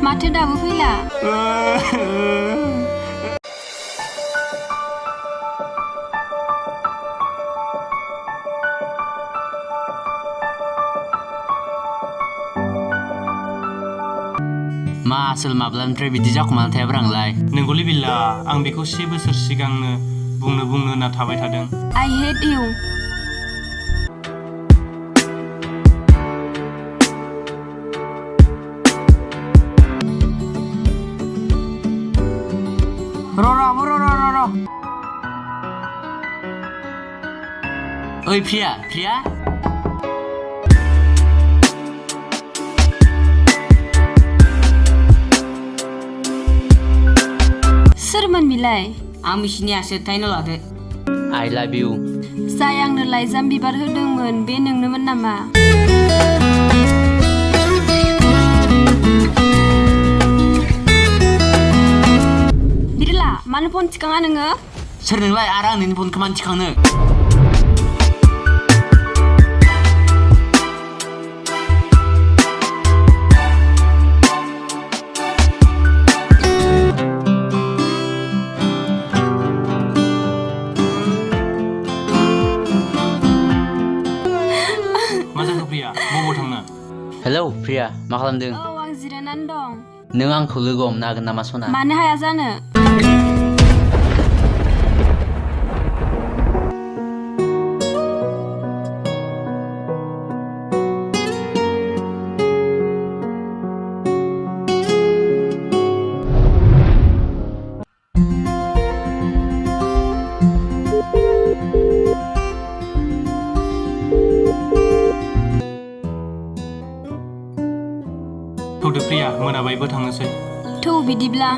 माथो दाबो फैला मा आसोल माब्लानिफ्राय बिदि जाखुमाना थायाब्रा आंलाय नंगौलै बिल्ला आं बेखौ 10 बोसोर सिगांनो बुंनो होनना थाबाय थादों I hate you र' ओइ प्रिया सोरमोन बिलाय आं मिसिनियासो टाइनो लादो I love you जाय आंनो लाइजाम बिबार होदोंमोन बे नोंनोमोन नामा बिरला मानो फन थिखाङा नोङो सोर नोंलाय आरो आं नोंनि फनखौ मानो थिखांनो मा जाखो प्रिया बबाव थांनो हेलौ प्रिया मा खालामदों औ आं जिरायनानै दं नों आंखौ लोगो हमनो हागोन नामा सना मानो हाया जानो थौदो प्रिया मोनाबायबो थांनोसै थौ बिदिब्ला